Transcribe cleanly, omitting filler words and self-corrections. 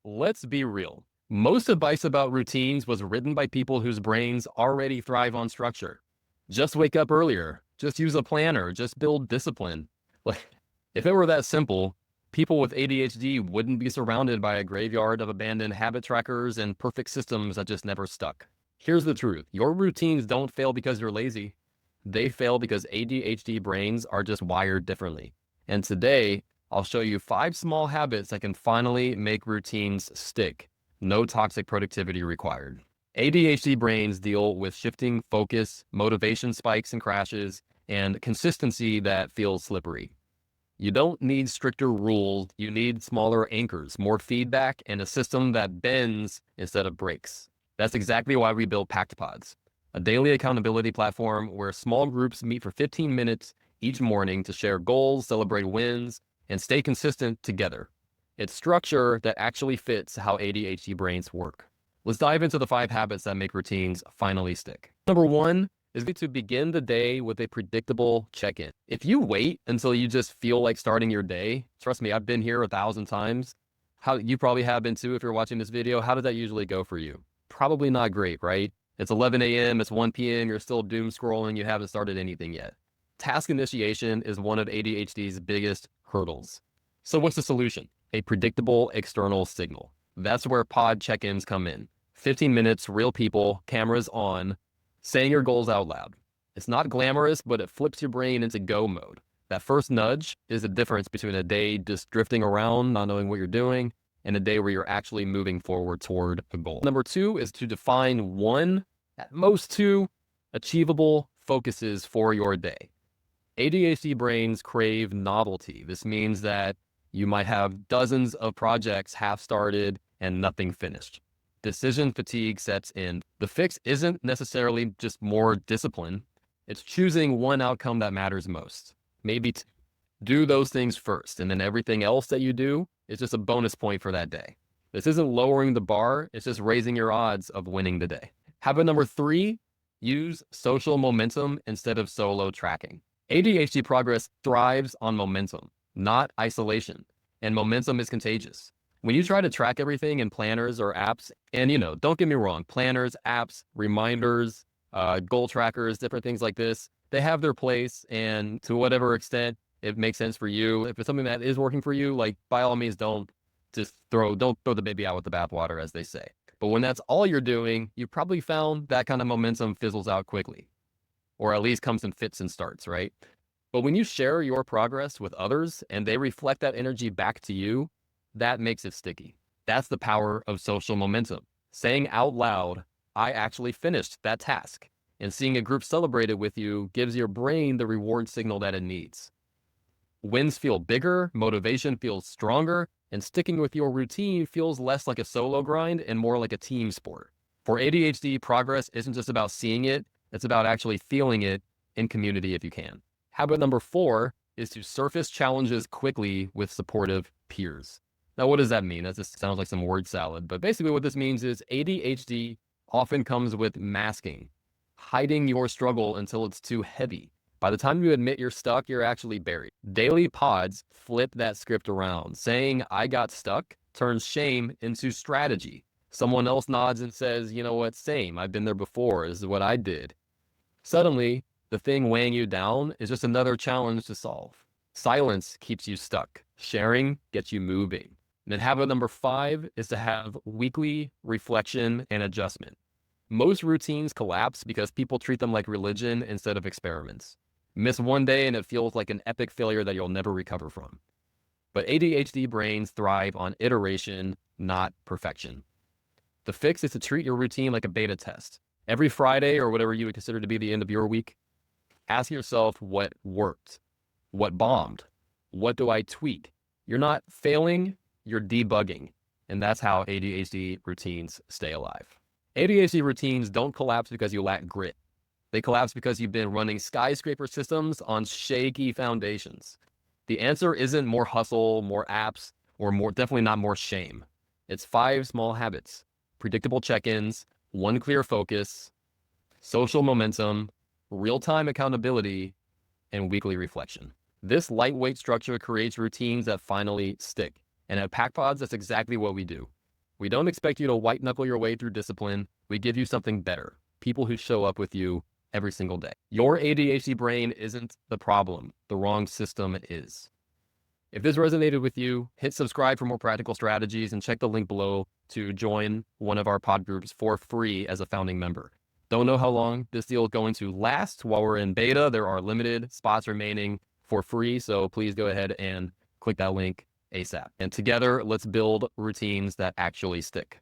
Let's be real. Most advice about routines was written by people whose brains already thrive on structure. Just wake up earlier, just use a planner, just build discipline. Like, if it were that simple, people with ADHD wouldn't be surrounded by a graveyard of abandoned habit trackers and perfect systems that just never stuck. Here's the truth. Your routines don't fail because you're lazy. They fail because ADHD brains are just wired differently. And today, I'll show you 5 small habits that can finally make routines stick. No toxic productivity required. ADHD brains deal with shifting focus, motivation spikes and crashes, and consistency that feels slippery. You don't need stricter rules. You need smaller anchors, more feedback, and a system that bends instead of breaks. That's exactly why we built PactPodz, a daily accountability platform where small groups meet for 15 minutes each morning to share goals, celebrate wins, and stay consistent together. It's structure that actually fits how ADHD brains work. Let's dive into the 5 habits that make routines finally stick. Number 1 is to begin the day with a predictable check-in. If you wait until you just feel like starting your day, trust me, I've been here 1,000 times. You probably have been too if you're watching this video. How does that usually go for you? Probably not great, right? It's 11 a.m., it's 1 p.m., you're still doom scrolling, you haven't started anything yet. Task initiation is one of ADHD's biggest hurdles. So what's the solution? A predictable external signal. That's where pod check-ins come in. 15 minutes, real people, cameras on, saying your goals out loud. It's not glamorous, but it flips your brain into go mode. That first nudge is the difference between a day just drifting around, not knowing what you're doing, and a day where you're actually moving forward toward a goal. Number 2 is to define 1, at most 2, achievable focuses for your day. ADHD brains crave novelty. This means that you might have dozens of projects half started and nothing finished. Decision fatigue sets in. The fix isn't necessarily just more discipline. It's choosing one outcome that matters most. Maybe do those things first, and then everything else that you do is just a bonus point for that day. This isn't lowering the bar. It's just raising your odds of winning the day. Habit number 3, use social momentum instead of solo tracking. ADHD progress thrives on momentum, not isolation, and momentum is contagious. When you try to track everything in planners or apps, and don't get me wrong, planners, apps, reminders, goal trackers, different things like this, they have their place, and to whatever extent it makes sense for you. If it's something that is working for you, like by all means, don't throw the baby out with the bathwater, as they say. But when that's all you're doing, you probably found that kind of momentum fizzles out quickly, or at least comes in fits and starts, right? But when you share your progress with others and they reflect that energy back to you, that makes it sticky. That's the power of social momentum. Saying out loud, I actually finished that task, and seeing a group celebrate it with you gives your brain the reward signal that it needs. Wins feel bigger, motivation feels stronger, and sticking with your routine feels less like a solo grind and more like a team sport. For ADHD, progress isn't just about seeing it, it's about actually feeling it in community if you can. Habit number 4 is to surface challenges quickly with supportive peers. Now, what does that mean? That just sounds like some word salad, but basically what this means is ADHD often comes with masking, hiding your struggle until it's too heavy. By the time you admit you're stuck, you're actually buried. Daily pods flip that script around. Saying I got stuck turns shame into strategy. Someone else nods and says, you know what, same, I've been there before, this is what I did. Suddenly, the thing weighing you down is just another challenge to solve. Silence keeps you stuck. Sharing gets you moving. And then habit number 5 is to have weekly reflection and adjustment. Most routines collapse because people treat them like religion instead of experiments. Miss one day and it feels like an epic failure that you'll never recover from. But ADHD brains thrive on iteration, not perfection. The fix is to treat your routine like a beta test. Every Friday, or whatever you would consider to be the end of your week, ask yourself what worked, what bombed, what do I tweak? You're not failing, you're debugging. And that's how ADHD routines stay alive. ADHD routines don't collapse because you lack grit. They collapse because you've been running skyscraper systems on shaky foundations. The answer isn't more hustle, more apps, or definitely not more shame. It's 5 small habits: predictable check-ins, 1 clear focus, social momentum, real-time accountability, and weekly reflection. This lightweight structure creates routines that finally stick. And at PactPodz, that's exactly what we do. We don't expect you to white knuckle your way through discipline. We give you something better. People who show up with you every single day. Your ADHD brain isn't the problem. The wrong system is. If this resonated with you, hit subscribe for more practical strategies and check the link below to join one of our pod groups for free as a founding member. Don't know how long this deal is going to last. While we're in beta, there are limited spots remaining for free. So please go ahead and click that link ASAP. And together, let's build routines that actually stick.